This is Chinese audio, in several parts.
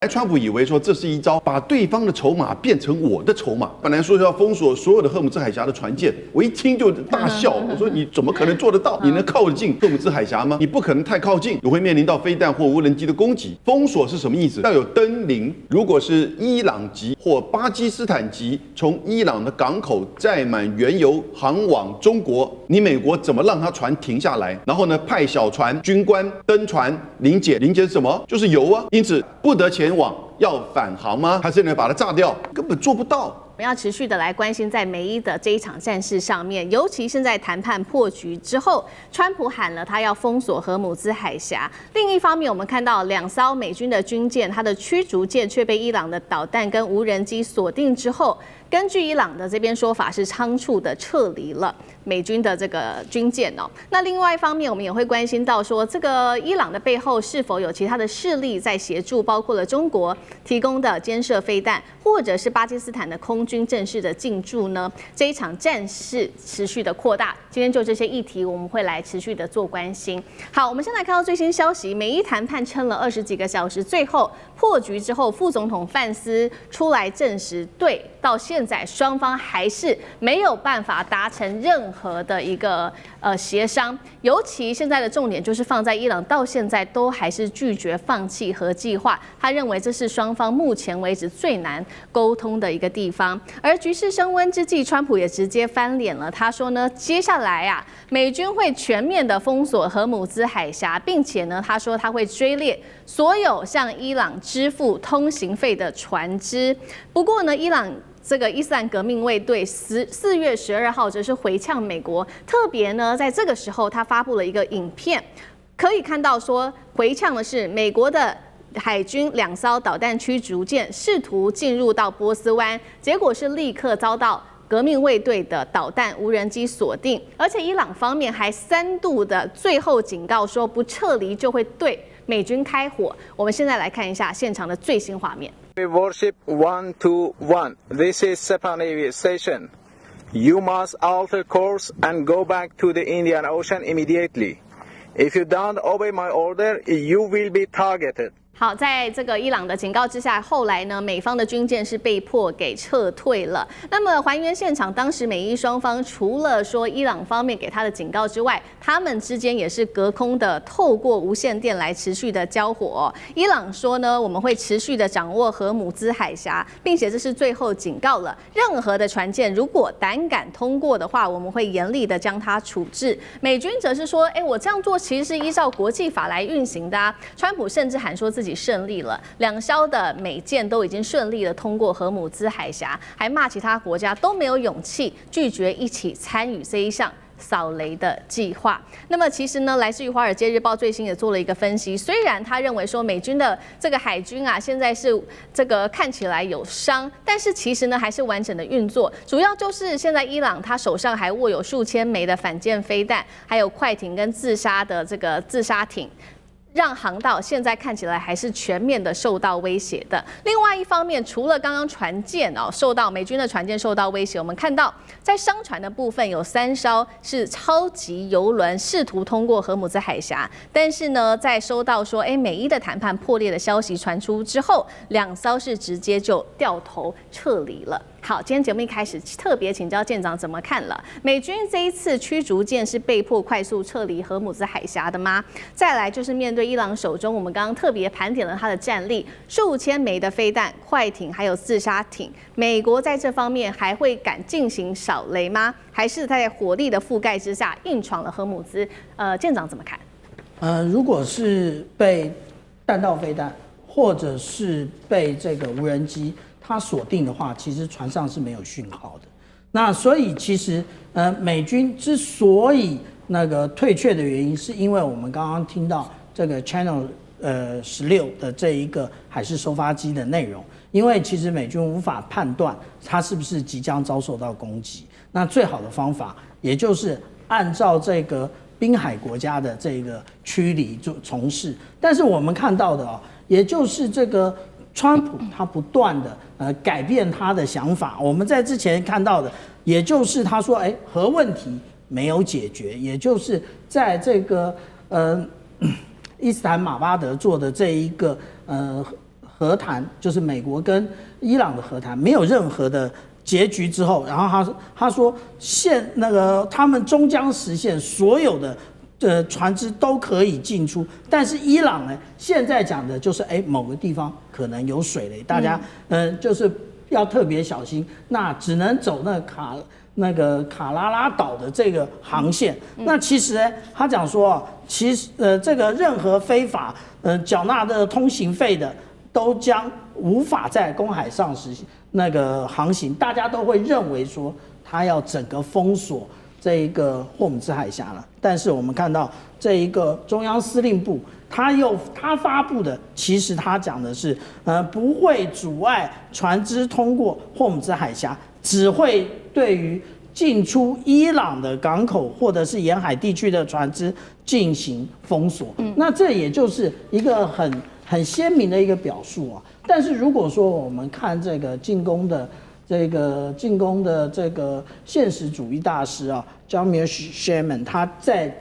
川普以為說這是一招把對方的籌碼變成我的籌碼。本來說要封鎖所有的荷姆茲海峽的船艦，我一聽就大笑，我說你怎麼可能做得到？你能靠得近荷姆茲海峽嗎？你不可能太靠近，你會面臨到飛彈或無人機的攻擊。封鎖是什麼意思？要有登临，如果是伊朗籍或巴基斯坦籍從伊朗的港口載滿原油航往中國，你美國怎麼讓他船停下來？然後呢，派小船、軍官登船臨檢，臨檢是什麼？就是油啊，因此不得前往。要返航嗎？還是能把它炸掉？根本做不到。我们要持续的来关心在美伊的这一场战事上面，尤其现在谈判破局之後，川普喊了他要封鎖荷姆茲海峽。另一方面，我們看到2艘美軍的軍艦，它的驅逐艦卻被伊朗的導彈跟無人機鎖定之後，根據伊朗的這邊說法是倉促的撤離了美軍的這個軍艦哦。那另外一方面，我們也會關心到說，這個伊朗的背後是否有其他的勢力在協助，包括了中國提供的肩射飛彈，或者是巴基斯坦的空軍正式的進駐呢？這一場戰事持續的擴大。今天就這些議題，我們會來持續的做關心。好，我們先來看到最新消息，美伊談判撐了20幾個小時，最後破局之後，副總統范斯出來證實，對，到現在雙方還是沒有辦法達成任何的一個協商。尤其現在的重點就是放在伊朗到現在都還是拒絕放棄核計劃，他認為這是雙方目前為止最難溝通的一個地方。而局勢升溫之際，川普也直接翻臉了，他說呢，接下來啊，美軍會全面的封鎖荷姆茲海峽，並且呢，他說他會追獵所有向伊朗支付通行費的船隻。不過呢，伊朗這個伊斯蘭革命衛隊4月12號則是回嗆美國，特別呢，在這個時候他發布了一個影片，可以看到說回嗆的是美國的海軍2艘導彈驅逐艦試圖進入到波斯灣，結果是立刻遭到革命衛隊的導彈無人機鎖定，而且伊朗方面還3度的最後警告說不撤離就會對美軍開火。我們現在來看一下現場的最新畫面。Warship 121, this is Sepang Navy Station. You must alter course and go back to the Indian Ocean immediately. If you don't obey my order, you will be targeted. 好，在這個伊朗的警告之下，後來呢，美方的軍艦是被迫給撤退了。那麼還原現場，當時美伊雙方除了說伊朗方面給他的警告之外，他們之間也是隔空的透過無線電來持續的交火哦。伊朗說呢，我們會持續的掌握荷姆茲海峽，並且這是最後警告了，任何的船艦如果膽敢通過的話，我們會嚴厲的將它處置。美軍則是說，我這樣做其實是依照國際法來運行的啊。川普甚至喊說自己勝利了，2艘的美艦都已經順利的通過荷姆茲海峽，還罵其他國家都沒有勇氣拒絕一起參與這一項掃雷的計劃。那麼其實呢，來自於《華爾街日報》最新也做了一個分析，雖然他認為說美軍的這個海軍啊，現在是這個看起來有傷，但是其實呢還是完整的運作，主要就是現在伊朗他手上還握有數千枚的反艦飛彈，還有快艇跟自殺的這個自殺艇，讓航道現在看起來還是全面的受到威脅的。另外一方面，除了剛剛船艦受到美軍的船艦受到威脅，我們看到在商船的部分有3艘是超級郵輪試圖通過荷姆茲海峽，但是呢，在收到說美伊的談判破裂的消息傳出之後，2艘是直接就掉頭撤離了。好，今天節目一開始特別請教艦長怎麼看了？美軍這一次驅逐艦是被迫快速撤離荷姆茲海峽的嗎？再來就是面對伊朗手中，我們剛剛特別盤點了他的戰力，數千枚的飛彈、快艇還有自殺艇，美國在這方面還會敢進行掃雷嗎？還是在火力的覆蓋之下硬闖了荷姆茲？艦長怎麼看？如果是被彈道飛彈，或者是被這個無人機它鎖定的話，其實船上是沒有訊號的。那所以其實美軍之所以那個退卻的原因，是因為我們剛剛聽到這個 Channel 16的這一個海事收發機的內容，因為其實美軍無法判斷它是不是即將遭受到攻擊。那最好的方法，也就是按照這個濱海國家的這個驅離就從事。但是我們看到的也就是這個川普他不斷的改變他的想法。我們在之前看到的，也就是他說，核問題沒有解決，也就是在這個伊斯坦馬巴德做的這一個和談，就是美國跟伊朗的和談没有任何的結局之後，然後他說他們終將實現所有的船只都可以進出，但是伊朗呢現在講的就是某個地方可能有水雷，大家就是要特別小心，那只能走那個卡拉拉島的這個航線。那其實呢，他講說其實這個任何非法繳納的通行費的，都將無法在公海上實行那個航行，大家都會認為說他要整個封鎖這一個霍姆茲海峽了。但是我們看到這一個中央司令部，他發布的，其實他講的是不會阻礙船只通過霍姆茲海峽，只會對於進出伊朗的港口或者是沿海地區的船只进行封鎖。那這也就是一個很鮮明的一個表述啊。但是如果說我們看这個進攻的这個現實主義大師啊 Jamil Sherman， 他在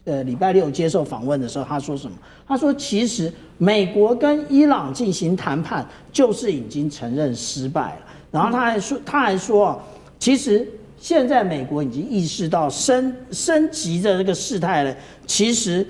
禮拜六接受訪問的時候，他說什麼？他說其實美國跟伊朗進行談判就是已經承認失敗了。然後他還說啊，其實現在美國已經意識到升級的這個事態了，其實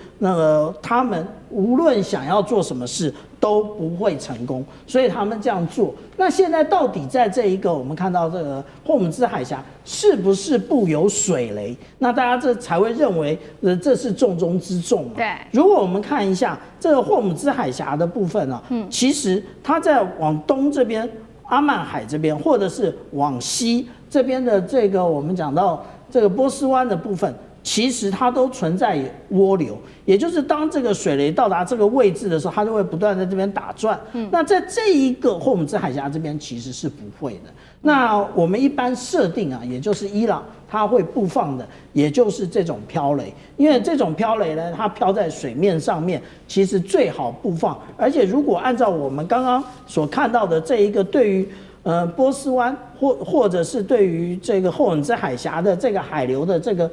他們無論想要做什麼事都不會成功，所以他們這樣做。那現在到底在這一個我們看到這個霍姆茲海峽是不是布有水雷？那大家這才會認為這是重中之重嘛。對，如果我們看一下這個霍姆茲海峽的部分啊，其實它在往東這邊阿曼海這邊，或者是往西這邊的這個我們講到這個波斯灣的部分，其實它都存在渦流，也就是當這個水雷到達這個位置的時候，它就會不斷在這邊打轉。那在這一個霍姆茲海峽這邊其實是不會的。那我們一般設定啊，也就是伊朗它會布放的，也就是這種飄雷，因為這種飄雷呢，它飄在水面上面，其實最好布放。而且如果按照我們剛剛所看到的這一個對於波斯灣或者是對於這個霍姆茲海峽的這個海流的這個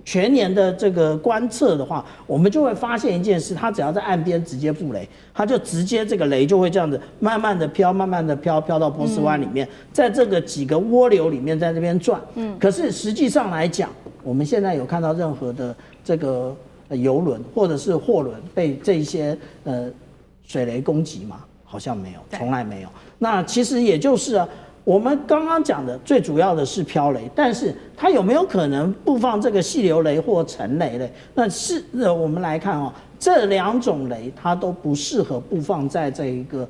全年的這個觀測的話，我們就會發現一件事，它只要在岸邊直接布雷，它就直接這個雷就會這樣子慢慢的飄，慢慢的飄到波斯灣裡面，在這個幾個渦流裡面在這邊轉。可是實際上來講，我們現在有看到任何的這個郵輪或者是貨輪被這些水雷攻擊嗎？好像沒有，從來沒有。那其實也就是我們剛剛講的最主要的是飄雷，但是它有沒有可能布放這個細流雷或沉雷呢？那是我們來看這兩種雷它都不適合布放在這一個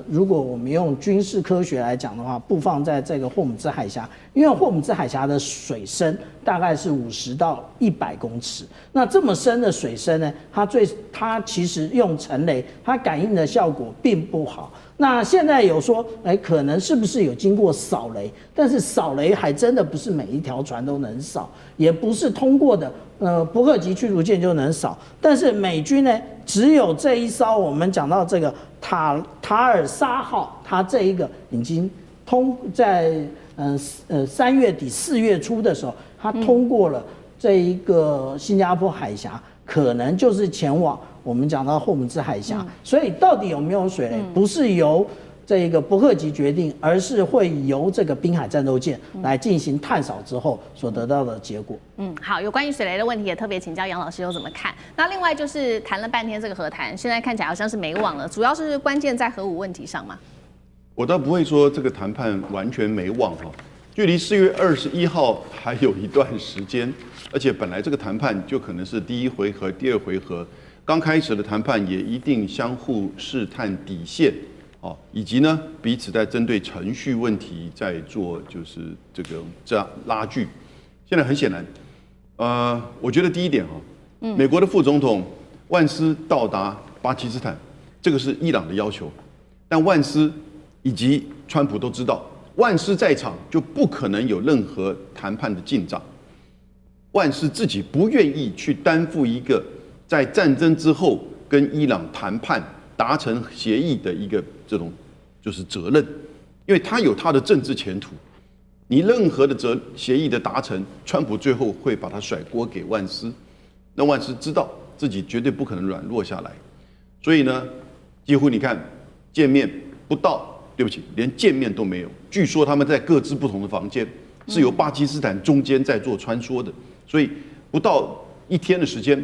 如果我們用軍事科學來講的話，布放在這個霍姆茲海峽，因為霍姆茲海峽的水深大概是50到100公尺，那這麼深的水深呢，它其實用沉雷，它感應的效果並不好。那現在有說，可能是不是有經過掃雷？但是掃雷還真的不是每一條船都能掃，也不是通過的伯克級驅逐艦就能掃。但是美軍呢，只有這一艘我們講到這個塔爾沙號，它這一個已經在3月底4月初的時候，它通過了這一個新加坡海峽，可能就是前往我們講到霍姆茲海峽。所以到底有沒有水雷，不是由這個伯克級決定，而是會由這個濱海戰鬥艦來進行探掃之後所得到的結果。好，有關於水雷的問題也特別請教楊老師有怎麼看？那另外就是談了半天這個和談，現在看起來好像是沒望了，主要是關鍵在核武問題上嗎？我倒不會說這個談判完全沒望距離4月21號還有一段時間，而且本來這個談判就可能是第一回合、第二回合，剛開始的談判也一定相互試探底線，以及呢彼此在針對程序問題在做就是這樣拉鋸。現在很顯然，我覺得第一點美國的副總統萬斯到達巴基斯坦，這個是伊朗的要求，但萬斯以及川普都知道，萬斯在場就不可能有任何談判的進展。萬斯自己不願意去擔負一個在戰爭之後跟伊朗談判達成協議的一個這種就是責任，因為他有他的政治前途。你任何的協議的達成，川普最後會把他甩鍋給萬斯。那萬斯知道自己絕對不可能軟弱下來，所以呢，幾乎你看見面不到，對不起，連見面都沒有。據說他們在各自不同的房間，是由巴基斯坦中間在做穿梭的，所以不到1天的時間，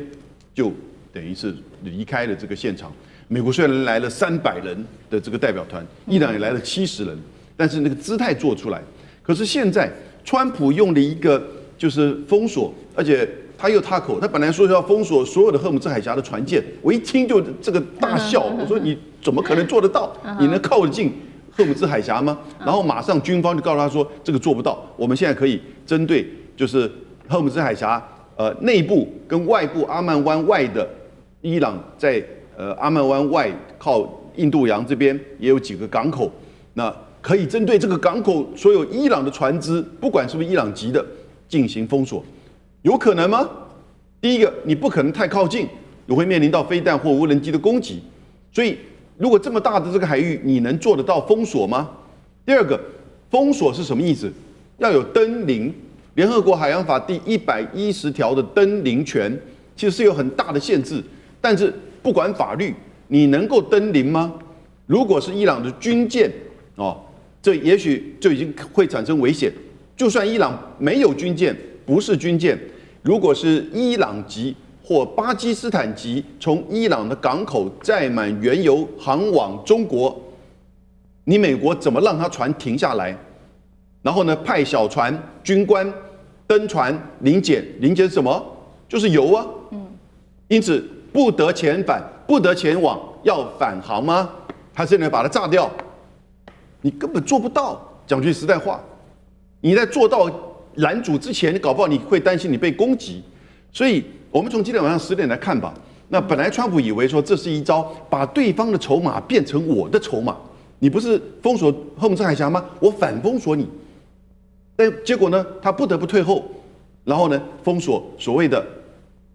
就等於是離開了這個現場。美國雖然來了300人的這個代表團，伊朗也來了70人，但是那個姿態做出來。可是現在，川普用了一個就是封鎖，而且他又插口，他本來說要封鎖所有的荷姆茲海峽的船艦，我一聽就這個大笑，我說你怎麼可能做得到？你能靠得近荷姆茲海峽嗎？然後馬上軍方就告訴他說，這個做不到。我們現在可以針對就是荷姆茲海峽內部跟外部阿曼灣外的伊朗在阿曼灣外靠印度洋這邊也有幾個港口，那可以針對這個港口所有伊朗的船只，不管是不是伊朗籍的，進行封鎖，有可能嗎？第一個，你不可能太靠近，你會面臨到飛彈或無人機的攻擊，所以如果這麼大的這個海域，你能做得到封鎖嗎？第二個，封鎖是什麼意思？要有登臨，聯合國海洋法第110條的登臨權，其實是有很大的限制。但是不管法律，你能夠登臨嗎？如果是伊朗的軍艦，這也許就已經會產生危險。就算伊朗沒有軍艦，不是軍艦，如果是伊朗籍或巴基斯坦籍從伊朗的港口載滿原油航往中國，你美國怎麼讓他船停下來？然後呢，派小船、軍官登船臨檢，臨檢什麼？就是油啊。因此不得遣返，不得前往，要返航嗎？還是能把它炸掉？你根本做不到。講句實在話，你在做到攔阻之前，搞不好你會擔心你被攻擊。所以，我們從今天晚上10點來看吧。那本來川普以為說這是一招把對方的籌碼變成我的籌碼，你不是封鎖荷姆茲海峽嗎？我反封鎖你。但結果呢，他不得不退後，然後呢，封鎖所謂的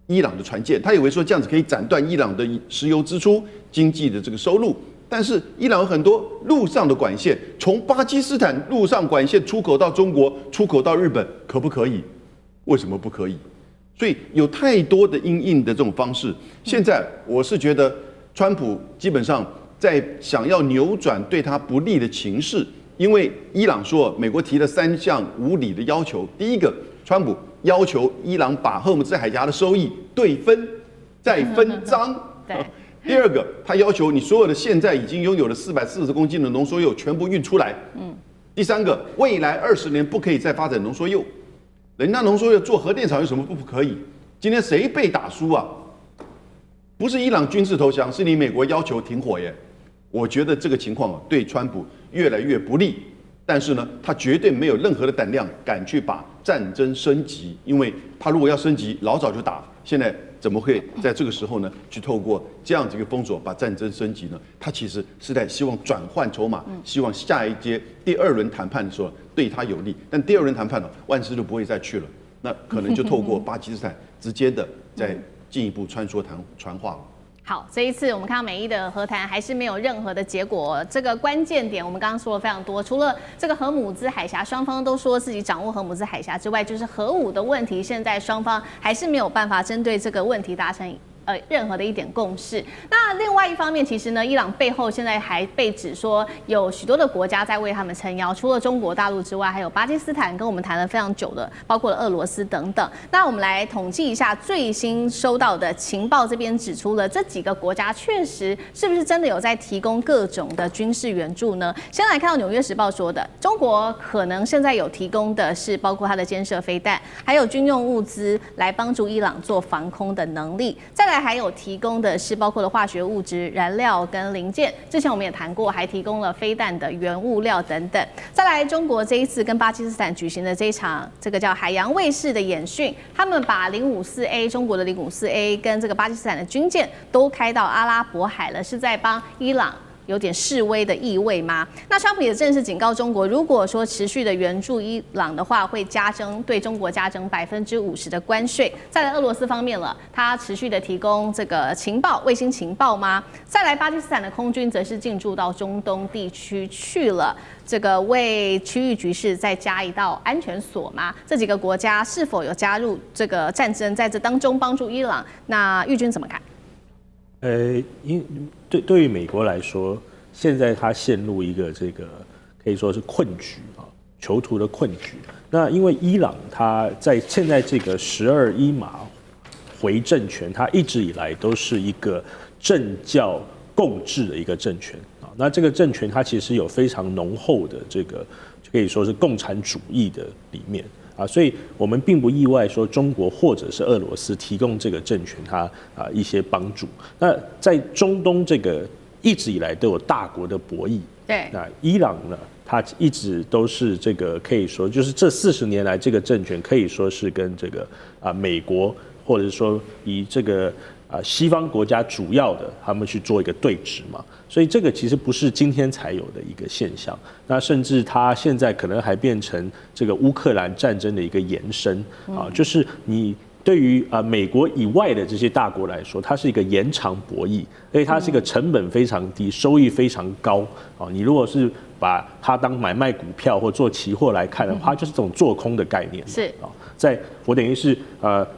伊朗的船艦。他以為說這樣子可以斬斷伊朗的石油支出、經濟的這個收入。但是伊朗有很多陸上的管線，從巴基斯坦陸上管線出口到中國、出口到日本，可不可以？為什麼不可以？所以有太多的因應的這種方式。現在我是覺得，川普基本上在想要扭轉對他不利的情勢，因為伊朗說美國提了3項無理的要求。第一個，川普要求伊朗把荷姆茲海峽的收益對分，再分贓。對。第二個，他要求你所有的現在已經擁有的440公斤的濃縮鈾全部運出來。第三個，未來20年不可以再發展濃縮鈾。人家濃縮鈾做核電廠有什麼不可以？今天誰被打輸啊？不是伊朗軍事投降，是你美國要求停火耶。我覺得這個情況對川普越來越不利。但是呢，他絕對沒有任何的膽量敢去把戰爭升級，因為他如果要升級，老早就打。現在怎麼會在這個時候呢，去透過這樣子一個封鎖把戰爭升級呢？他其實是在希望轉換籌碼，希望下一階第2輪談判的時候對他有利。但第2輪談判呢，萬事就不會再去了，那可能就透過巴基斯坦直接的再進一步穿梭傳話了。好，這一次我們看到美伊的和談還是沒有任何的結果。這個關鍵點我們剛剛說了非常多，除了這個荷姆茲海峽雙方都說自己掌握荷姆茲海峽之外，就是核武的問題，現在雙方還是沒有辦法針對這個問題達成任何的一點共識。那另外一方面，其實呢，伊朗背後現在還被指說有許多的國家在為他們撐腰，除了中國大陸之外，還有巴基斯坦跟我們談了非常久的，包括了俄羅斯等等。那我們來統計一下最新收到的情報，這邊指出了這幾個國家確實是不是真的有在提供各種的軍事援助呢？先來看到《紐約時報》說的，中國可能現在有提供的是包括它的肩射飛彈，還有軍用物資來幫助伊朗做防空的能力。再來還有提供的是包括了化學物質、燃料跟零件，之前我們也談過，還提供了飛彈的原物料等等。再來，中國這一次跟巴基斯坦舉行的這一場這個叫海洋衛士的演訓，他們把054A 中國的054A 跟這個巴基斯坦的軍艦都開到阿拉伯海了，是在幫伊朗有點示威的意味嗎？那川普也正式警告中國，如果說持續的援助伊朗的話，會對中國加徵50%的關稅。再來俄羅斯方面了，他持續的提供這個情報、衛星情報嗎？再來巴基斯坦的空軍則是進駐到中東地區去了，這個為區域局勢再加一道安全鎖嗎？這幾個國家是否有加入這個戰爭，在這當中幫助伊朗？那玉軍怎麼看？對於美國來說，現在他陷入一個這個可以說是困局啊，囚徒的困局。那因為伊朗他在現在這個12一馬回政權，它一直以來都是一個政教共治的一個政權啊。那這個政權它其實有非常濃厚的這個可以說是共產主義的裡面啊，所以我們並不意外說中國或者是俄羅斯提供這個政權它一些幫助。那在中東這個一直以來都有大國的博弈，對，那伊朗呢，它一直都是這個可以說就是這40年來這個政權可以說是跟這個美國或者是說以這個西方國家主要的他們去做一個對峙嘛，所以這個其實不是今天才有的一個現象。那甚至它現在可能還變成這個烏克蘭戰爭的一個延伸啊，就是你對於美國以外的這些大國來說，它是一個延長博弈，所以它是一個成本非常低、收益非常高啊。你如果是把它當買賣股票或做期貨來看的話，它就是這種做空的概念是啊。在我等於是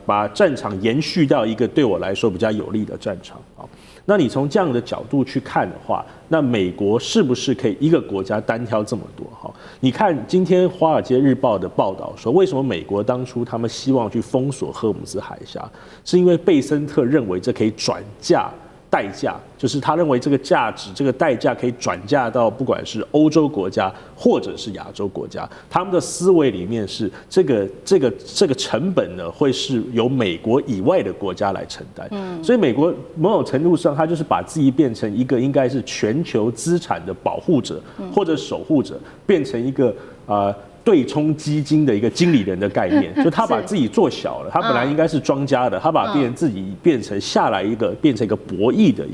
把戰場延續到一個對我來說比較有利的戰場啊。那你從這樣的角度去看的話，那美國是不是可以一個國家單挑這麼多？哈，你看今天《華爾街日報》的報道說，為什麼美國當初他們希望去封鎖荷姆茲海峽，是因為貝森特認為這可以轉嫁代價，就是他認為這個價值、這個代價可以轉嫁到不管是歐洲國家或者是亞洲國家，他們的思維裡面是這個成本呢，會是由美國以外的國家來承擔。所以美國某種程度上，他就是把自己變成一個應該是全球資產的保護者或者守護者，變成一個對沖基金的一個經理人的概念，就他把自己做小了，他本來應該是莊家的，他把自己變成下來變成一個博弈的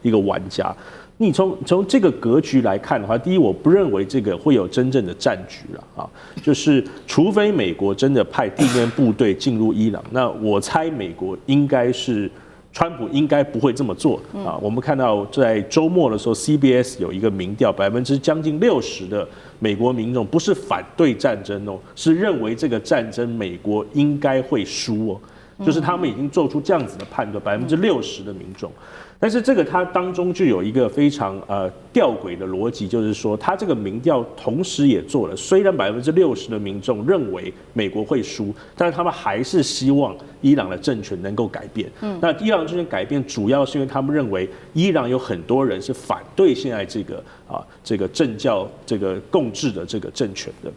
一個玩家。你從這個格局來看的話，第一，我不認為這個會有真正的戰局了啊，就是除非美國真的派地面部隊進入伊朗，那我猜美國應該是。川普應該不會這麼做啊！我們看到在週末的時候 ，CBS 有一個民調，將近60%的美國民眾不是反對戰爭哦，是認為這個戰爭美國應該會輸哦，就是他們已經做出這樣子的判斷，60%的民眾。但是這個它當中就有一個非常弔詭的邏輯，就是說它這個民調同時也做了，雖然60%的民眾認為美國會輸，但是他們還是希望伊朗的政權能夠改變。那伊朗政權改變主要是因為他們認為伊朗有很多人是反對現在這個政教這個共治的這個政權的，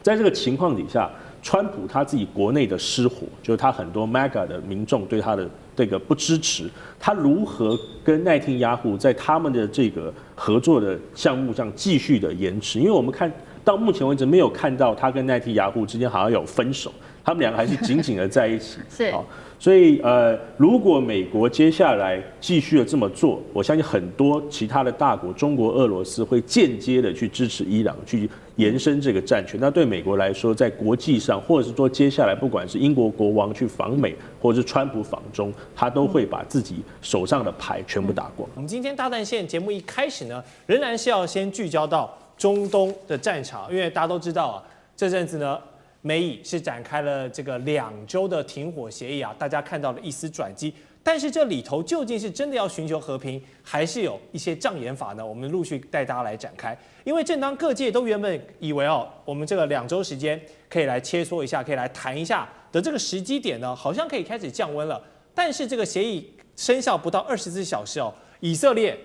在這個情況底下。川普他自己國內的失火，就是他很多 MAGA 的民眾對他的這個不支持，他如何跟奈廷亞胡在他們的這個合作的項目上繼續的延遲？因為我們看到目前為止沒有看到他跟奈廷亞胡之間好像有分手，他們兩個還是緊緊的在一起。是啊，所以如果美國接下來繼續的這麼做，我相信很多其他的大國，中國、俄羅斯會間接的去支持伊朗，去延伸這個戰權。那對美國來說，在國際上，或者是說接下來不管是英國國王去訪美，或者是川普訪中，他都會把自己手上的牌全部打光。我們今天大戰線節目一開始呢，仍然是要先聚焦到中東的戰場，因為大家都知道啊，這陣子呢，美以是展開了這個2週的停火協議啊，大家看到了一絲轉機。但是這裡頭究竟是真的要尋求和平，還是有一些障眼法呢？我們陸續帶大家來展開。因為正當各界都原本以為我們這個2週時間可以來切磋一下，可以來談一下的這個時機點呢，好像可以開始降溫了。但是這個協議生效不到24小時以色列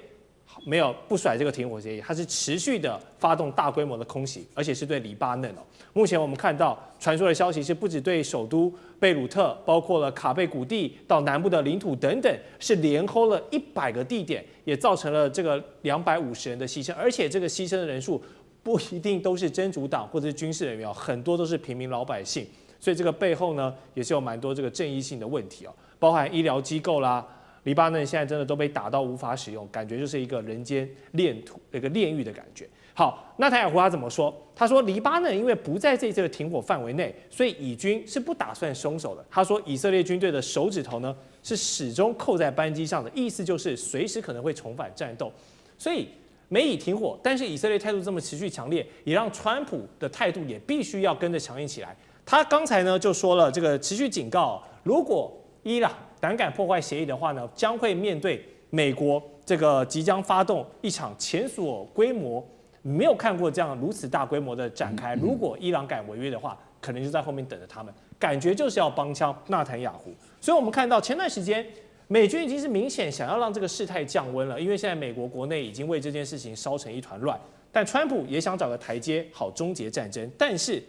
沒有不甩這個停火協議，它是持續的發動大規模的空襲，而且是對黎巴嫩目前我們看到傳說的消息是，不止對首都貝魯特，包括了卡貝谷地到南部的領土等等，是連轟了100個地點，也造成了這個250人的犧牲，而且這個犧牲的人數不一定都是真主黨或者是軍事人員很多都是平民老百姓，所以這個背後呢也是有蠻多這個正義性的問題包含醫療機構啦。黎巴嫩現在真的都被打到無法使用，感覺就是一個人間煉土、一個煉獄的感覺。好，納坦雅胡他怎麼說？他說黎巴嫩因為不在這次的停火範圍內，所以以軍是不打算鬆手的。他說以色列軍隊的手指頭呢是始終扣在扳機上的，意思就是隨時可能會重返戰鬥。所以美以停火，但是以色列態度這麼持續強烈，也讓川普的態度也必須要跟着強硬起來。他剛才呢就說了，這個持續警告，如果伊朗膽敢破壞協議的話呢，將會面對美國這個即將發動一場前所規模沒有看過這樣如此大規模的展開。如果伊朗敢違約的話，可能就在後面等着他們，感覺就是要幫腔納坦雅胡。所以我們看到前段時間，美軍已經是明顯想要讓這個事態降溫了，因為現在美國國內已經為這件事情燒成一團亂。但川普也想找個台階，好終結戰爭。但是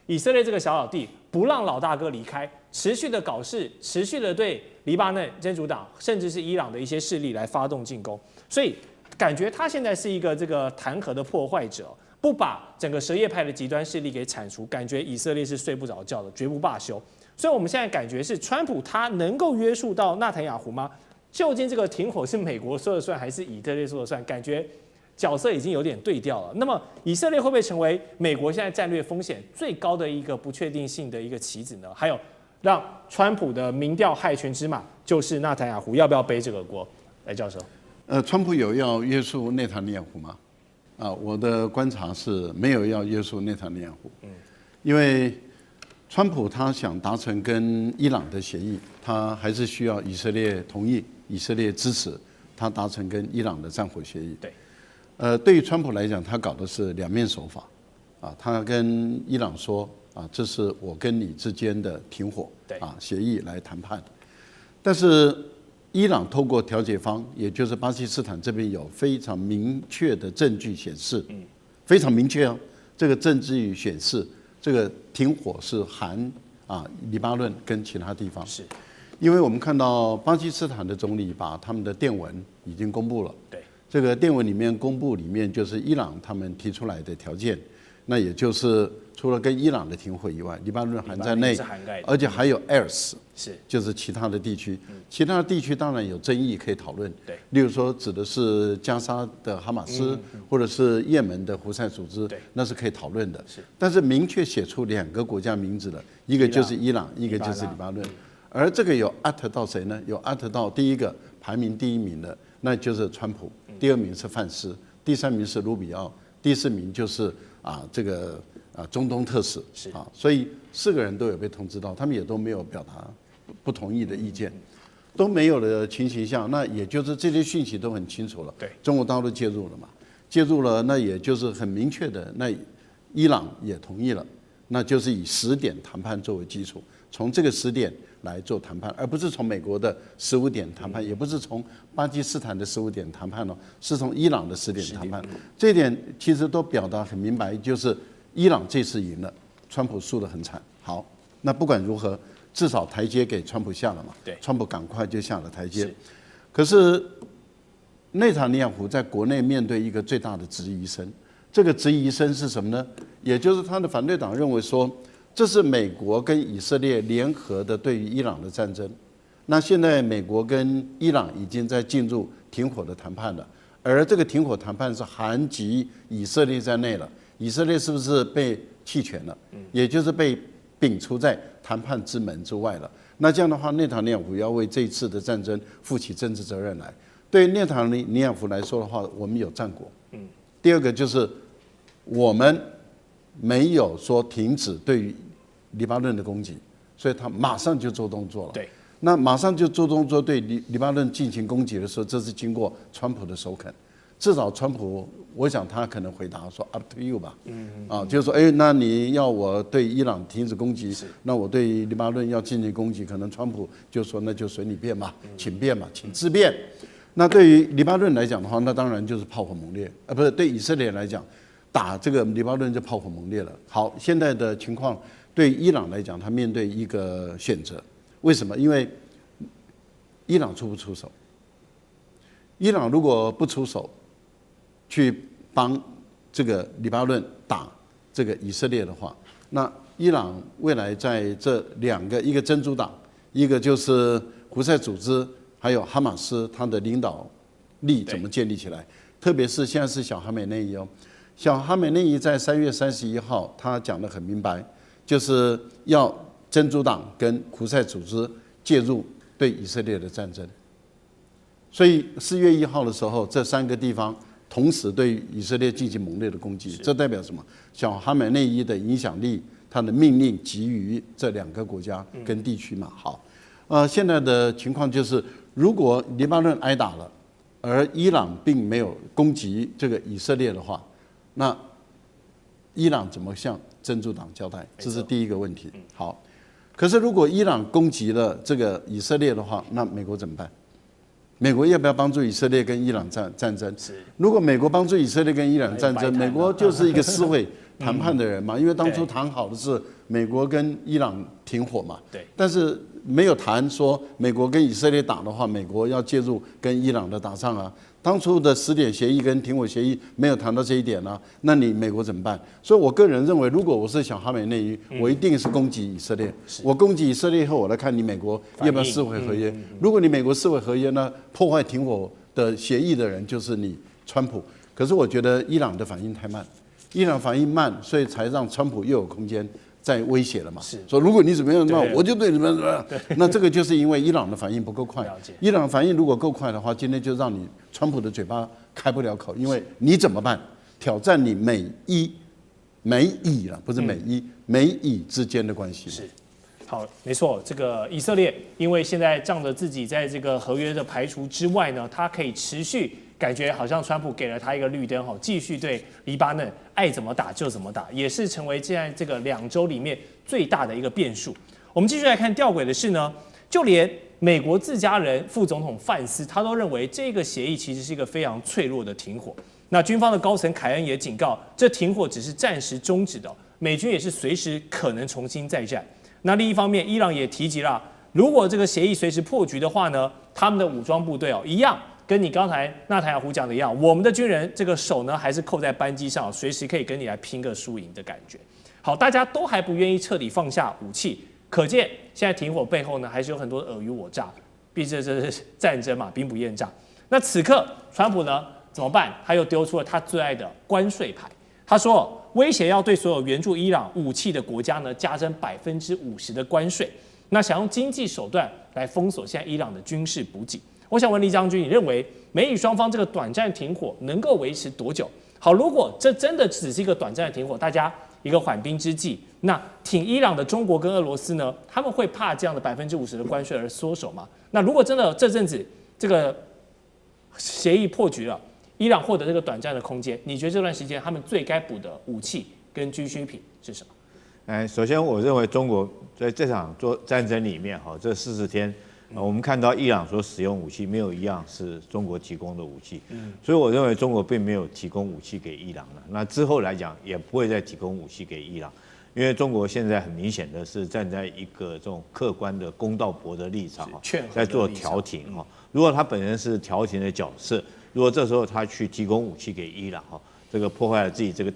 以色列這個小老弟不讓老大哥離開，持續的搞事，持續的對黎巴嫩真主黨甚至是伊朗的一些勢力來發動進攻，所以感覺他現在是一個這個彈劾的破壞者。不把整個什葉派的極端勢力給鏟除，感覺以色列是睡不着覺的，絕不罷休。所以我們現在感覺是，川普他能夠約束到納坦雅胡嗎？究竟這個停火是美國說了算，還是以色列說了算？感覺角色已經有點對調了。那麼以色列會不會成為美國現在戰略風險最高的一個不確定性的一個棋子呢？還有，讓川普的民調害群之馬就是納坦雅胡，要不要背這個鍋？來，教授。川普有要約束內塔尼亞胡嗎？我的觀察是沒有要約束內塔尼亞胡，因為川普他想達成跟伊朗的協議，他還是需要以色列同意、以色列支持，他達成跟伊朗的戰火協議。對，對於川普來講，他搞的是兩面手法，他跟伊朗說，這是我跟你之間的停火，協議來談判，但是伊朗透過調解方，也就是巴基斯坦這邊有非常明確的證據顯示，非常明確哦，這個證據顯示，這個停火是含黎巴嫩跟其他地方，是，因為我們看到巴基斯坦的總理把他們的電文已經公布了，對，這個電文裡面公布裡面就是伊朗他們提出來的條件，那也就是除了跟伊朗的停火以外，黎巴嫩含在內，而且還有 ERS， 是，就是其他的地区，其他的地区当然有爭議可以討論，对，例如說指的是加沙的哈馬斯，或者是也門的胡塞組織，那是可以討論的，是，但是明確寫出兩個國家名字的，一個就是伊朗，一個就是黎巴嫩，而這個有 at 到誰呢？有 at 到第一個排名第一名的，那就是川普，第二名是范斯，第三名是盧比奧，第四名就是這個中東特使，所以4個人都有被通知到，他們也都沒有表達不同意的意見，都沒有的情形下，那也就是這些訊息都很清楚了，對，中國大陸介入了嘛，介入了，那也就是很明確的，那伊朗也同意了，那就是以10點談判作為基礎，從這個10點來做談判，而不是從美國的15點談判，也不是從巴基斯坦的15點談判哦，是從伊朗的10點談判。這一點其實都表達很明白，就是伊朗這次贏了，川普輸得很慘。好，那不管如何，至少台階給川普下了嘛。對，川普趕快就下了台階。可是內塔尼亞胡在國內面對一個最大的質疑聲，這個質疑聲是什麼呢？也就是他的反對黨認為說，這是美國跟以色列聯合的對於伊朗的戰爭。那現在美國跟伊朗已經在進入停火的談判了，而這個停火談判是含及以色列在內了。以色列是不是被棄權了？也就是被摒除在談判之門之外了。那這樣的話，內塔尼亞胡要為這一次的戰爭負起政治責任來。對內塔尼亞胡來說的話，我們有戰果。第二個就是我們沒有說停止對於黎巴嫩的攻擊，所以他馬上就做動作了。对，那馬上就做動作對黎巴嫩進行攻擊的時候，這是經過川普的首肯。至少川普，我想他可能回答說 "up to you" 吧，就是說，那你要我對伊朗停止攻擊，那我對黎巴嫩要进行攻擊，可能川普就說那就隨你便吧，請便吧，請自便。那對於黎巴嫩來講的話，那當然就是炮火猛烈，不是對以色列來講，打這個黎巴嫩就炮火猛烈了。好，現在的情況對伊朗來講，他面對一個選擇，為什麼？因為伊朗出不出手？伊朗如果不出手，去幫這個黎巴嫩打這個以色列的話，那伊朗未來在這兩個，一個真主黨，一個就是胡塞組織，還有哈馬斯，他的領導力怎麼建立起來？特別是現在是小哈美內伊哦，小哈美內伊在3月31號，他講得很明白，就是要真主黨跟胡塞組織介入對以色列的戰爭。所以4月1號的時候，這3個地方同時對以色列進行猛烈的攻擊，這代表什麼？小哈美內伊的影響力，他的命令給予這2個國家跟地區嘛。好，現在的情況就是，如果黎巴嫩挨打了，而伊朗並沒有攻擊這個以色列的話，那伊朗怎麼向真主黨交代？這是第一個問題。好，可是如果伊朗攻擊了這個以色列的話，那美國怎麼辦？美國要不要幫助以色列跟伊朗戰爭？如果美國幫助以色列跟伊朗戰爭，美國就是一個撕毀談判的人嘛，因為當初談好的是美國跟伊朗停火嘛。对。但是沒有談說美國跟以色列打的話，美國要介入跟伊朗的打仗啊。當初的10點協議跟停火協議沒有談到這一點啊，那你美國怎麼辦？所以我個人認為，如果我是小哈梅內伊，我一定是攻擊以色列。我攻擊以色列以後，我來看你美國要不要撕毀合約。如果你美國撕毀合約呢，破壞停火的協議的人就是你川普。可是我覺得伊朗的反應太慢，伊朗反應慢，所以才讓川普又有空間在威脅了嘛。說如果你怎麼樣，那我就對你們怎麼樣。那這個就是因為伊朗的反應不夠快。伊朗反應如果夠快的話，今天就讓你川普的嘴巴開不了口，因為你怎麼辦？挑戰你美以了，不是美以之間的關係。是，好，沒錯，這個以色列因為現在仗着自己在這個合約的排除之外呢，它可以持續。感覺好像川普給了他一個綠燈，繼續對黎巴嫩愛怎麼打就怎麼打，也是成為現在這個2週裡面最大的一個變數。我們繼續來看弔詭的是呢，就連美國自家人副總統范斯，他都認為這個協議其實是一個非常脆弱的停火。那軍方的高層凱恩也警告，這停火只是暫時終止的，美軍也是隨時可能重新再戰。那另一方面，伊朗也提及了，如果這個協議隨時破局的話呢，他們的武裝部隊一樣。跟你剛才納坦雅胡講的一樣，我們的軍人這個手呢還是扣在扳機上，隨時可以跟你來拼個輸贏的感覺。好，大家都還不願意徹底放下武器，可見現在停火背後呢還是有很多的爾虞我詐，畢竟這是戰爭嘛，兵不厭詐。那此刻川普呢怎麼辦？他又丟出了他最愛的關稅牌，他說威脅要對所有援助伊朗武器的國家呢加徵50%的關稅，那想用經濟手段來封鎖現在伊朗的軍事補給。我想問李將軍，你認為美以雙方這個短暫停火能夠維持多久？好，如果這真的只是一個短暫的停火，大家一個緩兵之計，那挺伊朗的中國跟俄羅斯呢，他們會怕這樣的50%的關稅而縮手嗎？那如果真的這陣子這個協議破局了，伊朗獲得這個短暫的空間，你覺得這段時間他們最該補的武器跟軍需品是什麼？首先我認為中國在這場戰爭裡面，這40天。我們看到伊朗所使用武器，沒有一樣是中國提供的武器，所以我認為中國並沒有提供武器給伊朗了。那之後來講，也不會再提供武器給伊朗，因為中國現在很明顯的是站在一個這種客觀的公道伯的立場，在做調停。如果他本人是調停的角色，如果這時候他去提供武器給伊朗，這個破壞了自己這個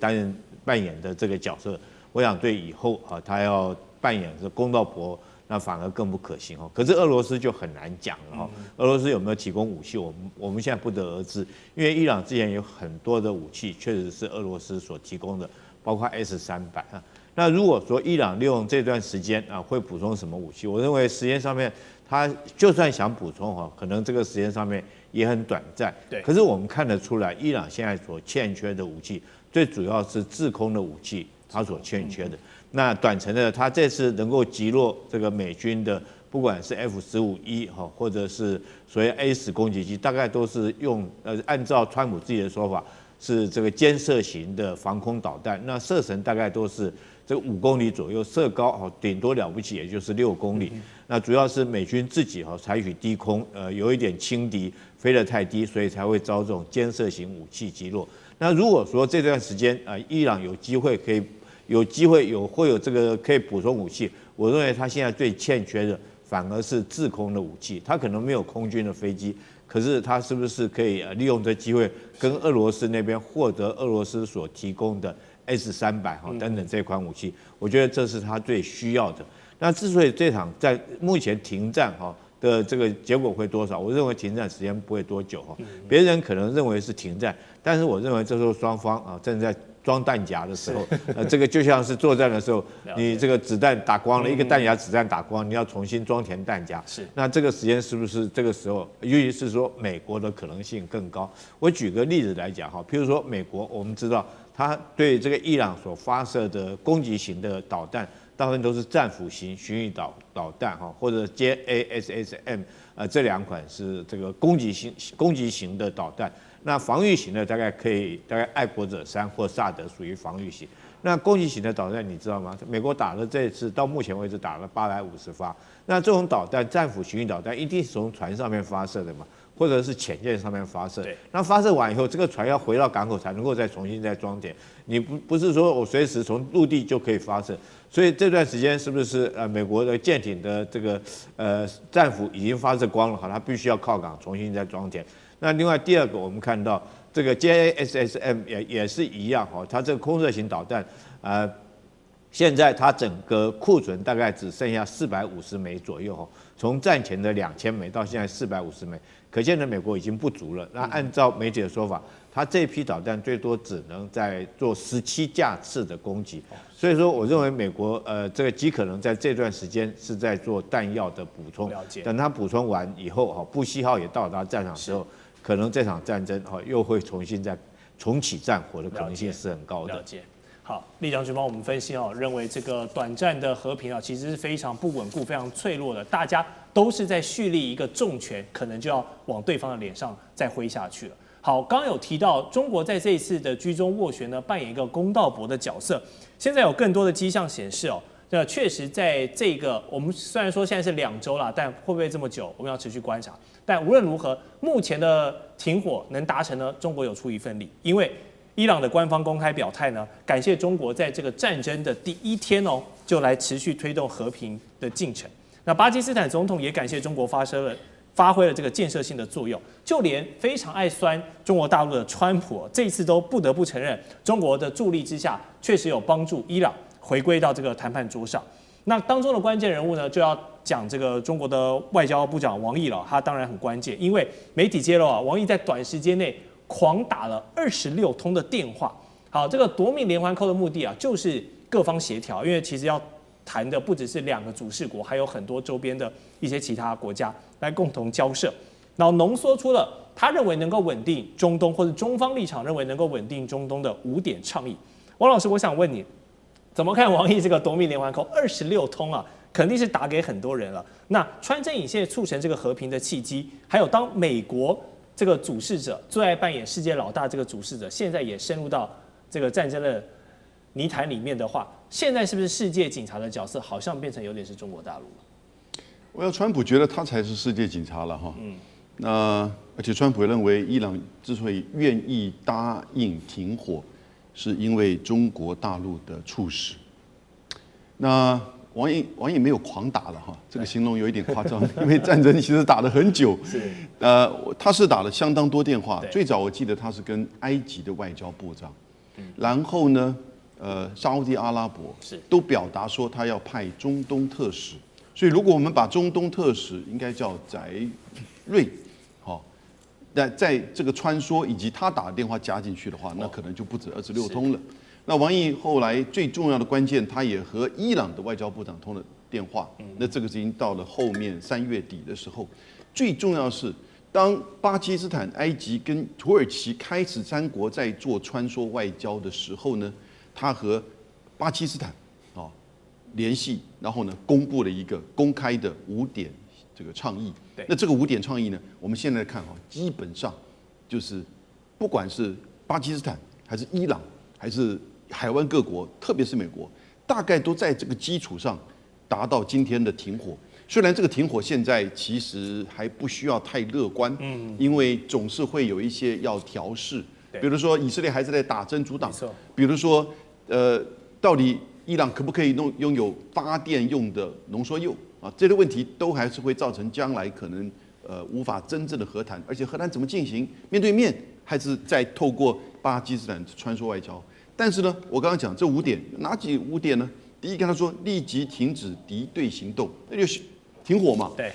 扮演的這個角色，我想對以後他要扮演這公道伯。那反而更不可行哦。可是俄羅斯就很難講了哈。俄羅斯有沒有提供武器，我們現在不得而知。因為伊朗之前有很多的武器確實是俄羅斯所提供的，包括 S-300啊。那如果說伊朗利用這段時間啊，會補充什麼武器？我認為時間上面，他就算想補充哈，可能這個時間上面也很短暫。對。可是我們看得出來，伊朗現在所欠缺的武器，最主要是制空的武器，它所欠缺的。那短程的，他這次能夠擊落這個美軍的，不管是 F-15E 哈，或者是所謂 A-10攻擊機，大概都是用按照川普自己的說法，是這個肩射型的防空導彈。那射程大概都是這個5公里左右，射高哈頂多了不起也就是6公里。那主要是美軍自己哈採取低空，有一點輕敵，飛得太低，所以才會遭這種肩射型武器擊落。那如果說這段時間伊朗有機會會有這個可以補充武器，我認為他現在最欠缺的反而是制空的武器。他可能沒有空軍的飛機，可是他是不是可以利用這機會跟俄羅斯那邊獲得俄羅斯所提供的 S-300哈等等這款武器？我覺得這是他最需要的。那之所以這場在目前停戰哈的這個結果會多少？我認為停戰時間不會多久哈。別人可能認為是停戰，但是我認為這時候雙方正在裝彈夾的時候，這個就像是作戰的時候，你這個子彈打光了，一個彈夾子彈打光，你要重新裝填彈夾。是，那這個時間是不是這個時候，尤其是說美國的可能性更高？我舉個例子來講哈，譬如說美國，我們知道它對這個伊朗所發射的攻擊型的導彈，大部分都是戰斧型巡弋導彈哈，或者JASSM 這2款是這個攻擊型的導彈。那防禦型的大概愛國者3或薩德屬於防禦型。那攻擊型的導彈你知道嗎？美國打了這次到目前為止打了850發。那這種導彈戰斧巡弋導彈一定是從船上面發射的嘛，或者是潛艦上面發射。那發射完以後，這個船要回到港口才能夠再重新再裝填。你不是說我隨時從陸地就可以發射。所以這段時間是不是美國的艦艇的這個戰斧已經發射光了？好，它必須要靠港重新再裝填。那另外第2個，我們看到這個 JASSM 也是一樣哈，它這個空射型導彈，現在它整個庫存大概只剩下450枚左右哈，從戰前的2000枚到現在450枚，可見的美國已經不足了。那按照媒體的說法，它這批導彈最多只能在做17架次的攻擊，所以說我認為美國這個極可能在這段時間是在做彈藥的補充，等它補充完以後哈，布希號也到達戰場之後，可能這场戰爭哈又會重啟戰火的可能性是很高的。好，酈将軍幫我們分析認為這個短暫的和平其實是非常不穩固、非常脆弱的，大家都是在蓄力一個重拳，可能就要往對方的臉上再揮下去了。好，剛剛有提到中國在這一次的居中斡旋呢，扮演一個公道伯的角色。現在有更多的跡象顯示那確實在這個我們雖然說現在是2週啦，但會不會這麼久，我們要持續觀察。但無論如何，目前的停火能達成呢，中國有出一份力，因為伊朗的官方公開表態呢，感謝中國在這個戰爭的第1天就來持續推動和平的進程。那巴基斯坦總統也感謝中國發揮了這個建設性的作用，就連非常愛酸中國大陸的川普這一次都不得不承認，中國的助力之下，確實有幫助伊朗回歸到這個談判桌上。那當中的關鍵人物呢，就要講這個中國的外交部長王毅了，他當然很關鍵，因為媒體揭露王毅在短時間內狂打了26通的電話。好，這個奪命連環扣的目的就是各方協調，因為其實要談的不只是2個主事國，還有很多周邊的一些其他國家來共同交涉，然後濃縮出了他認為能夠穩定中東，或者中方立場認為能夠穩定中東的5點倡議。王老師，我想問你，怎麼看王毅這個奪命連環扣26通肯定是打給很多人了。那穿針引線促成這個和平的契機，還有當美國這個主事者最愛扮演世界老大這個主事者，現在也深入到這個戰爭的泥潭裡面的話，現在是不是世界警察的角色好像變成有點是中國大陸了？川普覺得他才是世界警察了哈。那而且川普認為伊朗之所以願意答應停火，是因為中國大陸的促使。那王毅沒有狂打了哈，這個形容有一點誇張，因為戰爭其實打了很久。他是打了相當多電話。最早我記得他是跟埃及的外交部長，然後呢，沙烏地阿拉伯都表達說他要派中東特使。所以如果我們把中東特使應該叫翟瑞，在這個穿梭以及他打的電話加進去的話，那可能就不止26通了。那王毅後來最重要的關鍵，他也和伊朗的外交部長通了電話。那這個已經到了後面3月底的時候。最重要的是，當巴基斯坦、埃及跟土耳其開始3國在做穿梭外交的時候呢，他和巴基斯坦聯繫，然後呢公布了一個公開的5點這個倡議。那這個5點倡議呢，我們現在看基本上就是不管是巴基斯坦還是伊朗還是海灣各國，特別是美國，大概都在這個基礎上達到今天的停火。雖然這個停火現在其實還不需要太樂觀，因為總是會有一些要調試，比如說以色列還是在打真主黨，比如說到底伊朗可不可以擁有發電用的濃縮鈾啊？這類問題都還是會造成將來可能無法真正的和談，而且和談怎麼進行？面對面還是在透過巴基斯坦穿梭外交？但是呢，我剛剛講這5點，哪幾5點呢？第一個，他說立即停止敵對行動，那就是停火嘛。對。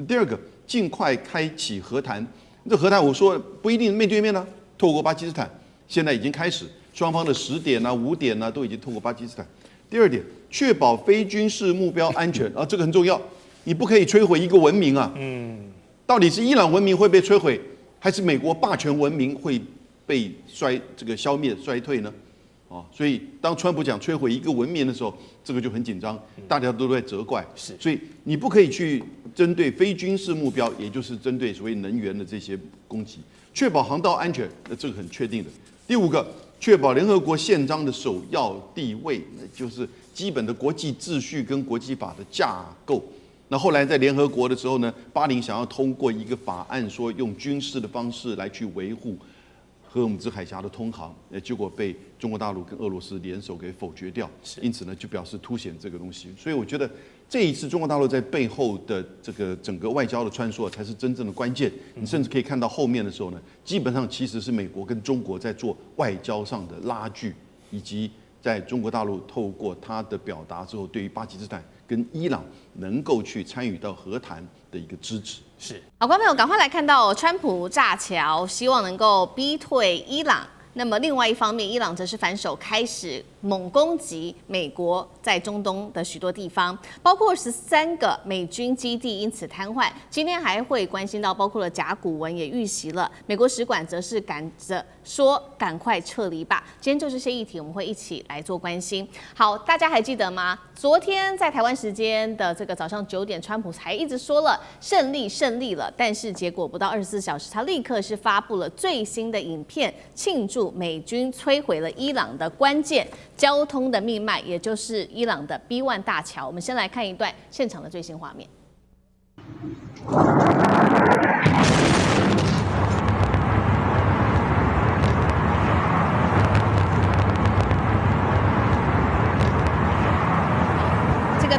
第2個，盡快開啟和談。這和談我說不一定面對面呢，透過巴基斯坦，現在已經開始，雙方的10點啊、5點啊都已經透過巴基斯坦。第2點，確保非軍事目標安全啊，這個很重要，你不可以摧毀一個文明啊。到底是伊朗文明會被摧毀，還是美國霸權文明會被消滅衰退呢？所以當川普講摧毀一個文明的時候，這個就很緊張，大家都在責怪。所以你不可以去針對非軍事目標，也就是針對所謂能源的這些攻擊，確保航道安全，那這個很確定的。第5個，確保聯合國憲章的首要地位，那就是基本的國際秩序跟國際法的架構。那後來在聯合國的時候呢，巴林想要通過一個法案，說用軍事的方式來去維護荷爾木茲海峽的通航，結果被中國大陸跟俄羅斯聯手給否決掉。因此呢，就表示凸顯這個東西。所以我覺得這一次中國大陸在背後的這個整個外交的穿梭才是真正的關鍵。你甚至可以看到後面的時候呢，基本上其實是美國跟中國在做外交上的拉鋸，以及在中國大陸透過他的表達之後，對於巴基斯坦跟伊朗能夠去參與到和談的一個支持。是，好，觀眾朋友，趕快來看到川普炸橋，希望能夠逼退伊朗。那麼另外一方面，伊朗則是反手開始猛攻擊美國在中東的許多地方，包括13個美軍基地因此癱瘓。今天還會關心到，包括了甲骨文也遇襲了，美國使館則是趕着說趕快撤離吧。今天就這些議題，我們會一起來做關心。好，大家還記得嗎？昨天在台灣時間的這個早上9點，川普才一直說了勝利了，但是結果不到24小時，他立刻是發布了最新的影片，慶祝美軍摧毀了伊朗的關鍵交通的命脈，也就是伊朗的 B1 大橋。我們先來看一段現場的最新畫面。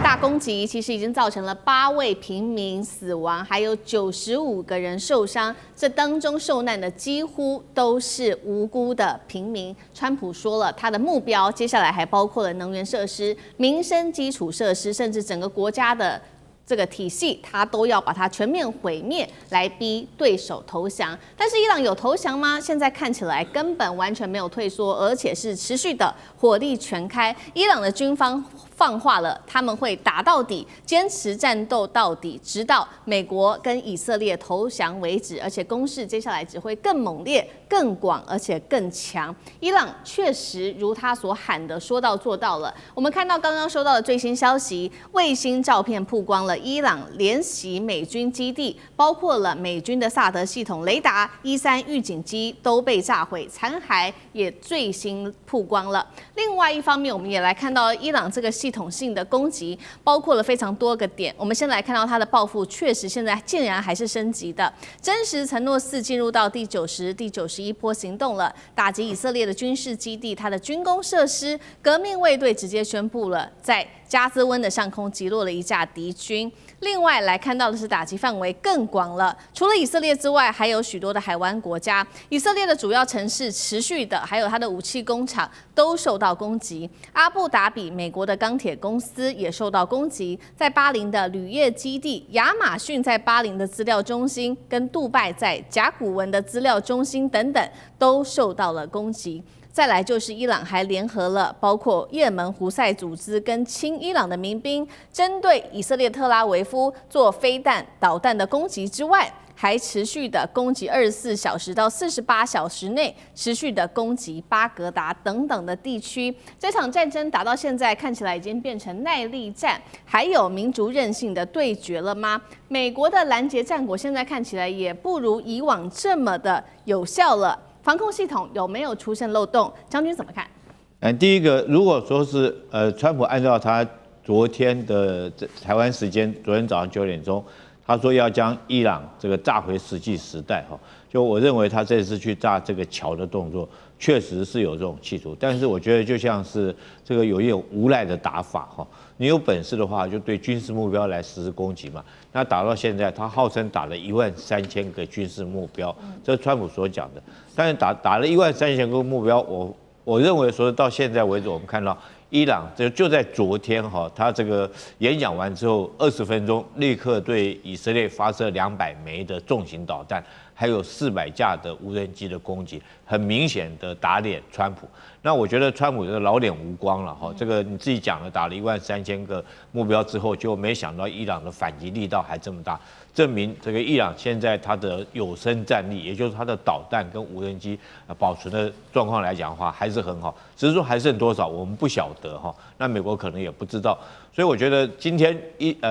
大攻擊其實已經造成了8位平民死亡，還有95個人受傷。這當中受難的幾乎都是無辜的平民。川普說了，他的目標接下來還包括了能源設施、民生基礎設施，甚至整個國家的這個體系，他都要把它全面毀滅，來逼對手投降。但是伊朗有投降嗎？現在看起來根本完全沒有退縮，而且是持續的火力全開。伊朗的軍方放話了，他們會打到底，堅持戰鬥到底，直到美國跟以色列投降為止。而且攻勢接下來只會更猛烈、更廣，而且更強。伊朗確實如他所喊的，說到做到了。我們看到剛剛收到的最新消息，衛星照片曝光了伊朗連襲美軍基地，包括了美軍的薩德系統、雷達、E3預警機都被炸毀，殘骸也最新曝光了。另外一方面，我們也來看到伊朗這個系統性的攻擊，包括了非常多個點。我們先來看到它的報復，確實現在竟然還是升級的。真實承諾4進入到第90、第91波行動了，打擊以色列的軍事基地、它的軍工設施。革命衛隊直接宣布了，在加茲溫的上空擊落了一架敵軍。另外來看到的是打擊範圍更廣了，除了以色列之外，還有許多的海灣國家。以色列的主要城市持續的，還有它的武器工廠都受到攻擊。阿布達比美國的鋼鐵公司也受到攻擊，在巴林的鋁業基地，亞馬遜在巴林的資料中心，跟杜拜在甲骨文的資料中心等等都受到了攻擊。再來就是伊朗還聯合了包括也門胡塞組織跟親伊朗的民兵，針對以色列特拉維夫做飛彈、導彈的攻擊之外，還持續的攻擊24小時到48小時內持續的攻擊巴格達等等的地區。這場戰爭打到現在，看起來已經變成耐力戰，還有民族韌性的對決了嗎？美國的攔截戰果現在看起來也不如以往這麼的有效了。防空系統有沒有出現漏洞？將軍怎麼看？第一個，如果說是川普按照他昨天的台灣時間，昨天早上9點鐘，他說要將伊朗這個炸回石器時代哈，就我認為他這次去炸這個橋的動作，確實是有這種企圖，但是我覺得就像是這個有一種無賴的打法哈。你有本事的話，就對軍事目標來實施攻擊嘛。那打到現在，他號稱打了13000個軍事目標，這是川普所講的。但是打了13000個目標，我認為說到現在為止，我們看到伊朗就在昨天哈，他這個演講完之後20分鐘，立刻對以色列發射200枚的重型導彈，還有400架的無人機的攻擊，很明顯的打臉川普。那我覺得川普這個老臉無光了哈，這個你自己講了，打了13000個目標之後，就沒想到伊朗的反擊力道還這麼大，證明這個伊朗現在它的有生戰力，也就是它的導彈跟無人機保存的狀況來講的話，還是很好，只是說還剩多少我們不曉得哈，那美國可能也不知道，所以我覺得今天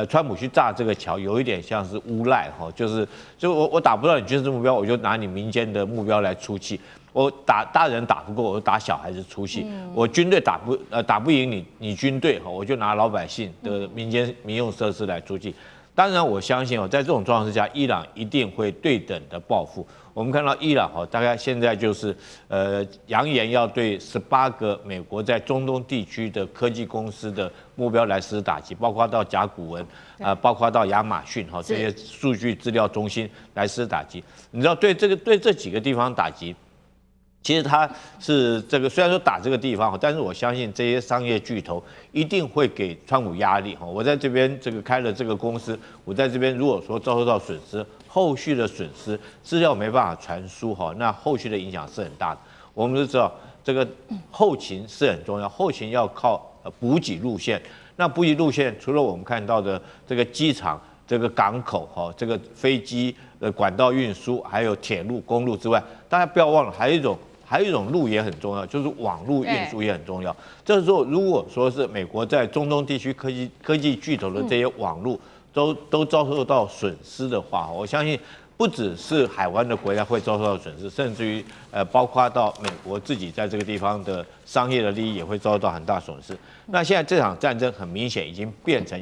川普去炸這個橋，有一點像是誣賴哈，就我打不到你軍事目標，我就拿你民間的目標來出氣。我打大人打不過，我就打小孩子出气。我軍隊打不贏你軍隊哈，我就拿老百姓的民用設施來出气。當然，我相信哦，在这種狀況之下，伊朗一定會對等的報復。我們看到伊朗哈，大概現在就是揚言要對18個美國在中東地區的科技公司的目標來實施打擊，包括到甲骨文包括到亞馬遜哈這些數據資料中心來實施打擊。你知道對這幾個地方打擊。其實他是這個，雖然說打這個地方，但是我相信這些商業巨頭一定會給川普壓力哈。我在這邊這個開了這個公司，我在這邊如果說遭受到損失，後續的損失資料沒辦法傳輸哈，那後續的影響是很大的。我們都知道這個後勤是很重要，後勤要靠補給路線。那補給路線除了我們看到的這個機場、這個港口哈、這個飛機的管道運輸，還有鐵路、公路之外，大家不要忘了還有一種路也很重要，就是網絡運輸也很重要。這時候，如果說是美國在中東地區科技巨頭的這些網絡都遭受到損失的話，我相信不只是海灣的國家會遭受到損失，甚至於包括到美國自己在這個地方的商業的利益也會遭受到很大損失。那現在這場戰爭很明顯已經變成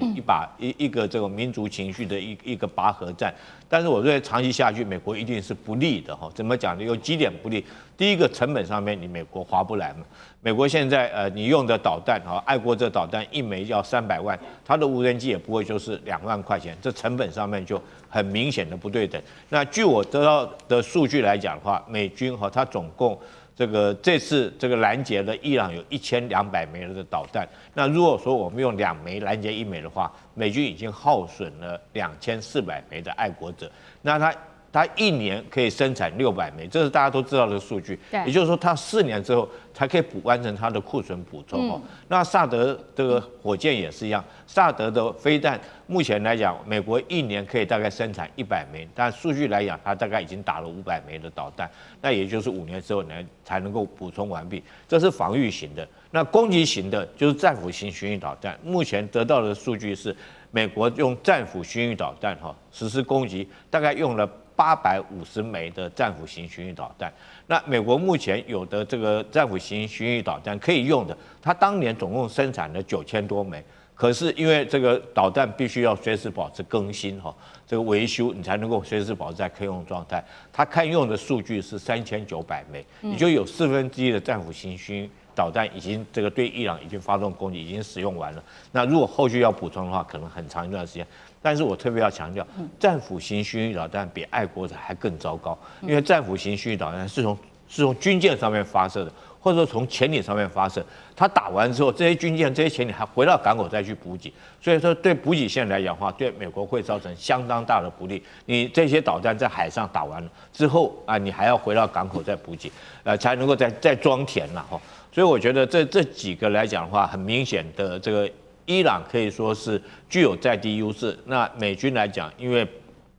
一個這個民族情緒的一個拔河戰。但是我認為長期下去，美國一定是不利的哈。怎麼講呢？有幾點不利。第一個，成本上面你美國划不來嘛。美國現在你用的導彈哈，愛國者導彈一枚要300萬，它的無人機也不會就是2萬塊錢，這成本上面就很明顯的不對等。那據我得到的數據來講的話，美軍哈它總共這次這個攔截了伊朗有1200枚的導彈。那如果說我們用2枚攔截1枚的話，美軍已經耗損了2400枚的愛國者。那它1年可以生產600枚，這是大家都知道的數據。也就是說，它4年之後才可以完成它的庫存補充。那薩德這個火箭也是一樣，薩德的飛彈目前來講，美國1年可以大概生產100枚，但數據來講，它大概已經打了500枚的導彈，那也就是5年之後才能夠補充完畢。這是防禦型的。那攻擊型的就是戰斧型巡弋導彈，目前得到的數據是，美國用戰斧巡弋導彈實施攻擊，大概用了850枚的戰斧型巡弋導彈。那美國目前有的這個戰斧型巡弋導彈可以用的，它當年總共生產了9000多枚。可是因為這個導彈必須要隨時保持更新這個維修，你才能夠隨時保持在可用狀態。它堪用的數據是3900枚，也就有1/4的戰斧型巡弋導彈已經這個對伊朗已經發動攻擊，已經使用完了。那如果後續要補充的話，可能很長一段時間。但是我特別要強調，戰斧型巡弋導彈比愛國者還更糟糕，因為戰斧型巡弋導彈是從軍艦上面發射的，或者說從潛艇上面發射。它打完之後，這些軍艦、這些潛艇還回到港口再去補給，所以說對補給線來講的話，對美國會造成相當大的不利。你這些導彈在海上打完了之後你還要回到港口再補給，才能夠再裝填了哈。所以我覺得這幾個來講的話，很明顯的這個伊朗可以說是具有在地優勢。那美軍來講，因為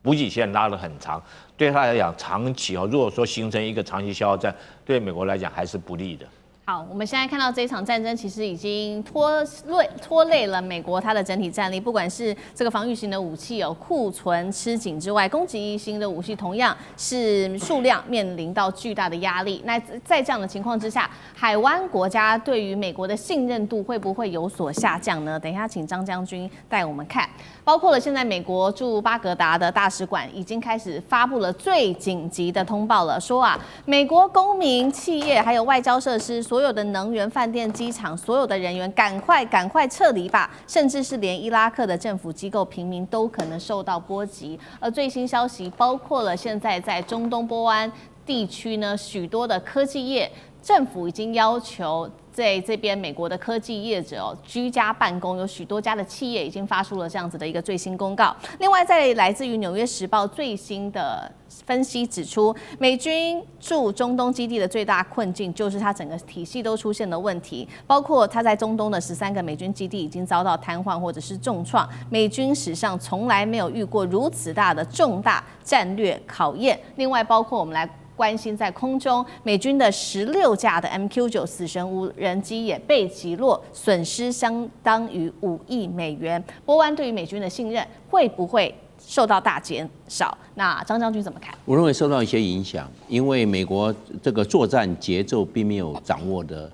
補給線拉得很長，對他來講長期如果說形成一個長期消耗戰，對美國來講還是不利的。好，我們現在看到這一場戰爭，其實已經拖累了美國它的整體戰力，不管是這個防禦型的武器庫存吃緊之外，攻擊型的武器同樣是數量面臨到巨大的壓力。那在這樣的情況之下，海灣國家對於美國的信任度會不會有所下降呢？等一下，請張將軍帶我們看。包括了現在美國駐巴格達的大使館已經開始發布了最緊急的通報了，說美國公民、企業還有外交設施，所有的能源、飯店、機場，所有的人員趕快撤離吧，甚至是連伊拉克的政府機構、平民都可能受到波及。而最新消息包括了现在在中東波灣地區呢，許多的科技業。政府已經要求在這邊美國的科技業者居家辦公，有許多家的企業已經發出了這樣子的一個最新公告。另外，在來自於《紐約時報》最新的分析指出，美軍駐中東基地的最大困境就是它整個體系都出現了問題，包括它在中東的13個美軍基地已經遭到癱瘓或者是重創，美軍史上從來沒有遇過如此大的重大戰略考驗。另外，包括我們來關心在空中，美軍的16架的 MQ-9死神無人機也被擊落，損失相當於5億美元。波灣對於美軍的信任會不會受到大減少？那張將軍怎麼看？我認為受到一些影響，因為美國這個作戰節奏並沒有掌握得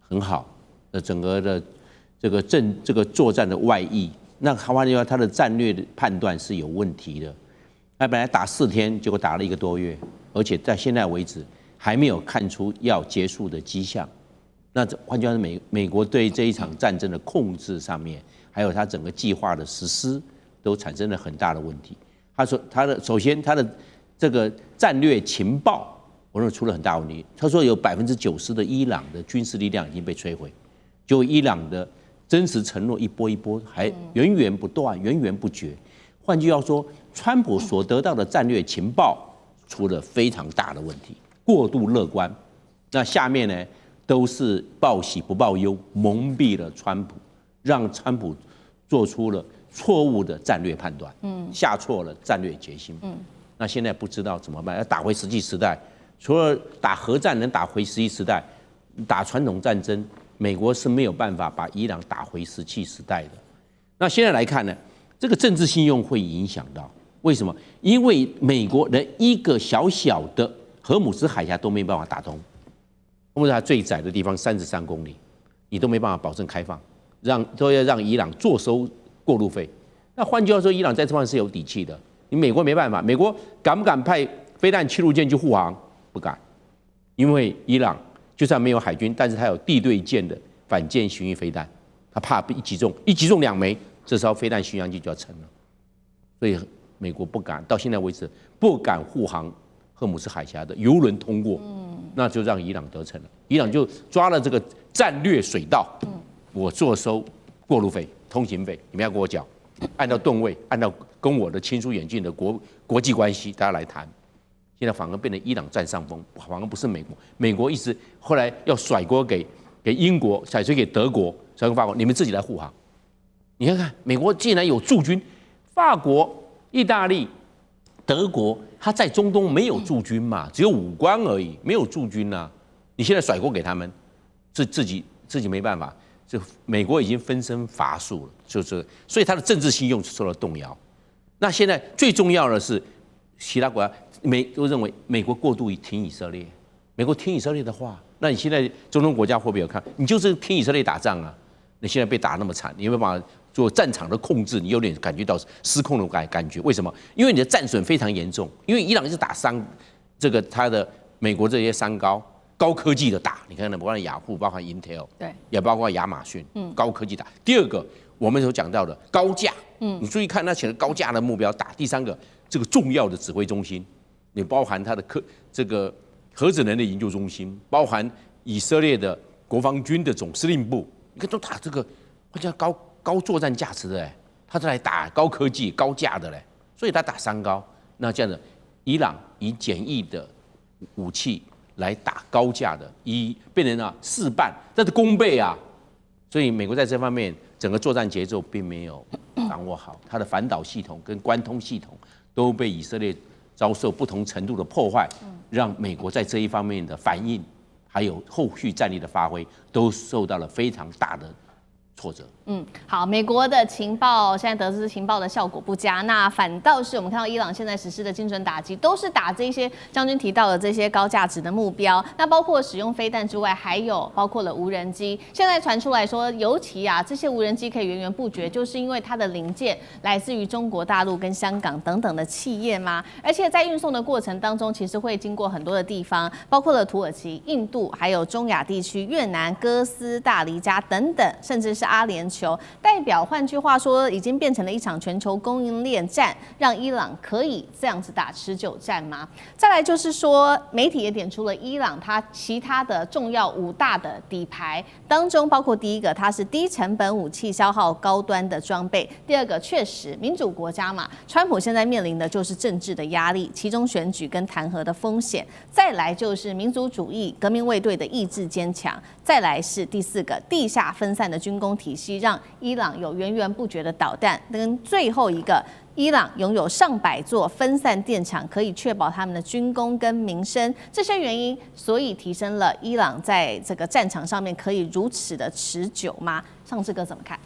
很好，整個的這個作戰的外溢，那換句話說，他的戰略判斷是有問題的。他本來打4天，結果打了1個多月，而且在現在為止還沒有看出要結束的跡象。那換句話說，美國對這一場戰爭的控制上面，還有他整個計劃的實施，都產生了很大的問題。他說，首先他的這個戰略情報，我認為出了很大問題。他說有90%的伊朗的軍事力量已經被摧毀，就伊朗的真實承諾一波一波還源源不斷、源源不絕。換句話說，川普所得到的戰略情報出了非常大的問題，過度樂觀。那下面呢，都是報喜不報憂，蒙蔽了川普，讓川普做出了錯誤的戰略判斷，下錯了戰略決心。那現在不知道怎麼辦，要打回石器時代，除了打核戰能打回石器時代，打傳統戰爭，美國是沒有辦法把伊朗打回石器時代的。那現在來看呢，這個政治信用會影響到，為什麼？因為美國連一個小小的荷姆斯海峽都沒辦法打通，荷姆斯海峽最窄的地方33公里，你都沒辦法保證開放，都要讓伊朗坐收過路費。那換句話說，伊朗在這方面是有底氣的，你美國沒辦法，美國敢不敢派飛彈驅逐艦去護航？不敢，因為伊朗就算沒有海軍，但是他有地對艦的反艦巡弋飛彈，他怕一擊中2枚，這艘飛彈巡洋艦就要沉了。所以美國不敢，到現在為止不敢護航荷姆斯海峽的油輪通過，那就讓伊朗得逞了。伊朗就抓了這個戰略水道，我坐收過路費、通行費，你們要給我繳，按照噸位，按照跟我的亲疏遠近的國際關係，大家來談。現在反而變成伊朗占上風，反而不是美國。美國一直後來要甩鍋給英國，甩鍋給德國，甩鍋給法國，你們自己來護航。你看看，美國竟然有駐軍，法國、意大利、德國，他在中東沒有駐軍嘛，只有武官而已，沒有駐軍啊。你現在甩鍋給他們，自己沒辦法。這美國已經分身乏術了，就是所以他的政治信用受到動搖。那現在最重要的是，其他國家都認為美國過度挺以色列。美國挺以色列的話，那你現在中東國家會不會有看？你就是挺以色列打仗啊！你現在被打那麼慘，你有沒有辦法做戰場的控制？你有點感覺到失控的感覺。為什麼？因為你的戰損非常嚴重。因為伊朗一直打他的美國這些三高科技的打，你看，包括雅虎，包括 Intel， 對，也包括亞馬遜，高科技打。第二個，我們所講到的高架，你注意看，他寫的高架的目標打。第三個，這個重要的指揮中心，你包含它的這個核子能的研究中心，包含以色列的國防軍的總司令部，你看都打這個，好像高作戰價值的哎，他是來打高科技高架的嘞，所以他打三高。那這樣的，伊朗以簡易的武器來打高架的，變成事半，這是功倍啊！所以美國在這方面整個作戰節奏並沒有掌握好，它的反導系統跟關通系統都被以色列遭受不同程度的破壞，讓美國在這一方面的反應還有後續戰力的發揮都受到了非常大的挫折。好，美國的情報現在得知情報的效果不佳，那反倒是我們看到伊朗現在實施的精準打擊，都是打這些將軍提到的這些高價值的目標。那包括使用飛彈之外，還有包括了無人機。現在傳出來說，尤其這些無人機可以源源不絕，就是因為它的零件來自於中國大陸跟香港等等的企業嗎？而且在運送的過程當中，其實會經過很多的地方，包括了土耳其、印度，還有中亞地區、越南、哥斯大黎加等等，甚至是阿聯酋，代表換句話說，已經變成了一場全球供應鏈戰，讓伊朗可以這樣子打持久戰嗎？再來就是說，媒體也點出了伊朗它其他的重要5大的底牌當中，包括第一個，它是低成本武器消耗高端的裝備；第二個，確實民主國家嘛，川普現在面臨的就是政治的壓力，其中選舉跟彈劾的風險；再來就是民族主義革命衛队的意志堅強；再來是第4個，地下分散的軍工體系，讓伊朗有源源不絕的導彈；跟最後一個，伊朗擁有上百座分散電廠，可以確保他們的軍工跟民生。這些原因，所以提升了伊朗在這個戰場上面可以如此的持久嗎？尚志哥怎麼看？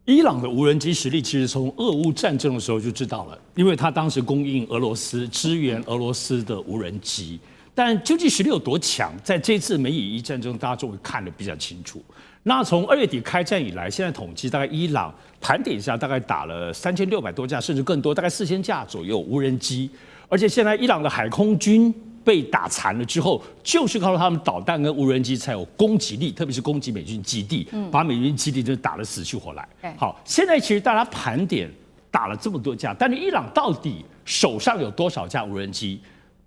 伊朗的無人機實力其實從俄烏戰爭的時候就知道了，因為他當時供應俄羅斯、支援俄羅斯的無人機。但究竟實力有多強，在這次美以伊戰爭，大家就會看得比較清楚。那從2月底開戰以來，現在統計大概伊朗盤點一下，大概打了3600多架，甚至更多，大概4000架左右無人機。而且現在伊朗的海空軍被打殘了之後，就是靠他們導彈跟無人機才有攻擊力，特別是攻擊美軍基地，把美軍基地就打得死去活來。好，現在其實大家盤點打了這麼多架，但是伊朗到底手上有多少架無人機？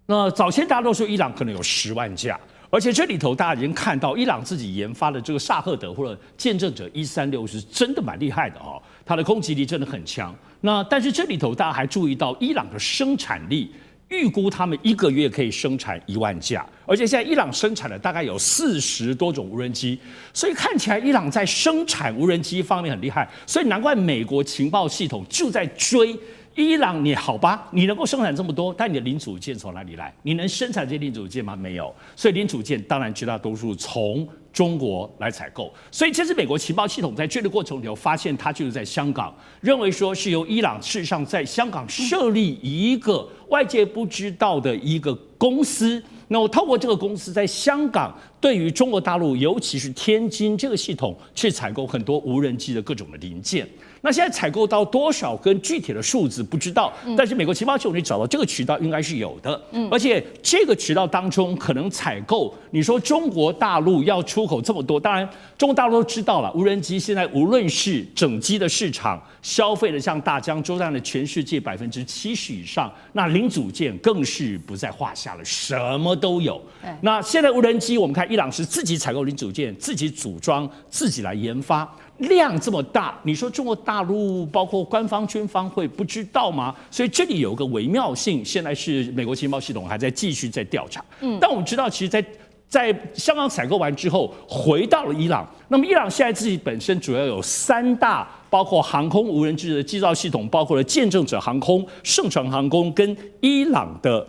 那早先大家都說伊朗可能有10萬架，而且這裡頭大家已經看到伊朗自己研發的這個薩赫德或者見證者136是真的蠻厲害的哦，它的攻擊力真的很強。那但是這裡頭大家還注意到伊朗的生產力，預估他們1個月可以生產1萬架，而且現在伊朗生產了大概有40多種無人機，所以看起來伊朗在生產無人機方面很厲害，所以難怪美國情報系統就在追。伊朗，你好吧，你能夠生產這麼多，但你的零組件從哪裡來？你能生產這些零組件嗎？沒有，所以零組件當然絕大多數從中國來採購。所以這次美國情報系統在追的過程裡頭發現，它就是在香港，認為說是由伊朗事實上在香港設立一個外界不知道的一個公司。那我透過這個公司在香港，對於中國大陸，尤其是天津這個系統，去採購很多無人機的各種的零件。那現在採購到多少跟具體的數字不知道，但是美國情報系統你找到這個渠道應該是有的，而且這個渠道當中可能採購，你說中國大陸要出口這麼多，當然中國大陸都知道了，無人機現在無論是整機的市場消費的像大疆都佔了全世界70%以上，那零組件更是不在話下了，什麼都有。那現在無人機我們看伊朗是自己採購零組件，自己組裝，自己來研發。量這麼大，你說中國大陸包括官方軍方會不知道嗎？所以這裡有個微妙性，現在是美國情報系統還在繼續在調查。但我們知道，其實在香港採購完之後，回到了伊朗。那麼伊朗現在自己本身主要有3大，包括航空無人機的製造系統，包括了見證者航空、盛傳航空跟伊朗的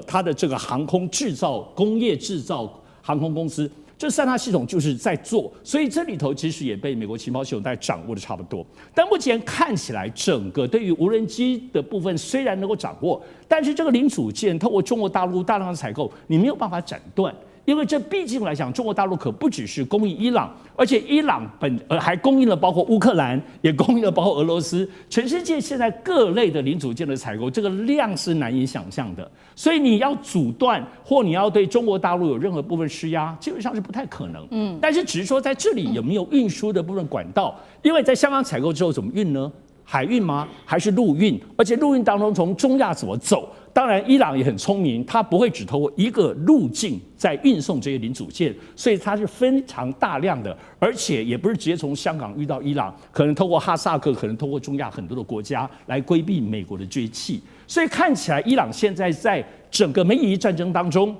它的這個航空製造工業製造航空公司。這3大系統就是在做，所以這裡頭其實也被美國情報系統在掌握的差不多。但目前看起來，整個對於無人機的部分雖然能夠掌握，但是這個零組件透過中國大陸大量的採購，你沒有辦法斬斷。因為這畢竟來講，中國大陸可不只是供應伊朗，而且伊朗還供應了包括烏克蘭，也供應了包括俄羅斯。全世界現在各類的零組件的採購，這個量是難以想象的。所以你要阻斷或你要對中國大陸有任何部分施壓，基本上是不太可能。但是只是說在這裡有沒有運輸的部分管道？因為在香港採購之後怎麼運呢？海運嗎？還是陸運？而且陸運當中從中亞怎麼走？當然，伊朗也很聰明，它不會只透過一個路徑在運送這些零組件，所以它是非常大量的，而且也不是直接從香港運到伊朗，可能透過哈薩克，可能透過中亞很多的國家來規避美國的追緝。所以看起來，伊朗現在在整個美以伊戰爭當中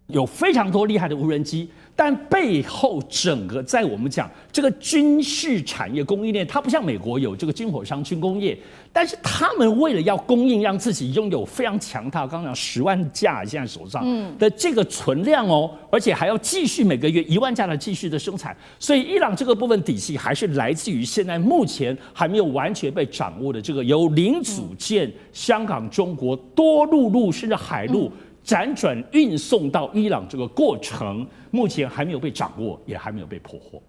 有非常多厲害的無人機。但背後整個在我們講這個軍事產業供應鏈，它不像美國有這個軍火商、軍工業，但是他們為了要供應，讓自己擁有非常強大，剛剛講10萬架現在手上的這個存量哦，而且還要繼續每個月1萬架的繼續的生產，所以伊朗這個部分底氣還是來自於現在目前還沒有完全被掌握的這個由零組件香港、中國多陸路甚至海路輾轉運送到伊朗這個過程，目前還沒有被掌握，也還沒有被破獲。